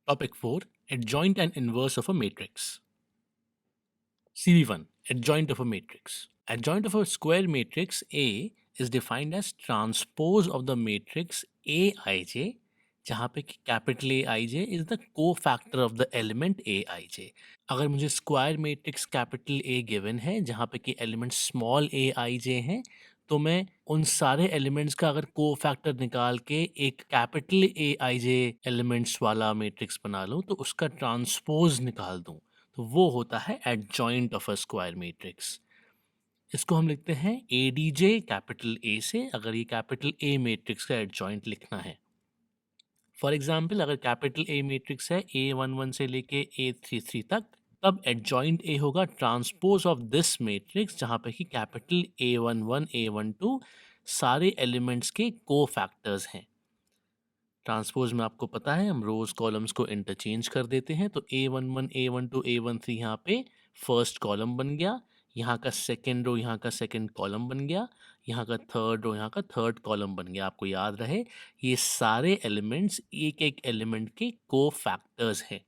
Topic 4. Adjoint and inverse of a matrix. CV1. Adjoint of a matrix. Adjoint of a square matrix A is defined as transpose of the matrix Aij, जहाँ पे कि capital A I J is the को factor of the element ए आई जे। अगर मुझे square matrix capital A given है जहाँ पे कि एलिमेंट स्मॉल ए आई जे हैं, तो मैं उन सारे एलिमेंट्स का अगर को फैक्टर निकाल के एक capital A I J elements वाला मैट्रिक्स बना लूँ तो उसका ट्रांसपोज निकाल दूँ, तो वो होता है adjoint of a square matrix. इसको हम लिखते हैं A D J capital A से, अगर ये कैपिटल ए मैट्रिक्स का एडजॉइंट लिखना है। फॉर एग्जाम्पल अगर कैपिटल ए मैट्रिक्स है A11 से लेके A33 तक, तब एडजॉइंट ए होगा ट्रांसपोज ऑफ दिस मैट्रिक्स जहाँ पे कि कैपिटल A11 A12 सारे एलिमेंट्स के को फैक्टर्स हैं। ट्रांसपोज में आपको पता है हम रोज कॉलम्स को इंटरचेंज कर देते हैं, तो A11 A12 A13 यहाँ पे फर्स्ट कॉलम बन गया, यहाँ का सेकेंड रो यहाँ का सेकेंड कॉलम बन गया, यहाँ का थर्ड रो यहाँ का थर्ड कॉलम बन गया। आपको याद रहे ये सारे एलिमेंट्स एक एक एलिमेंट के को फैक्टर्स हैं।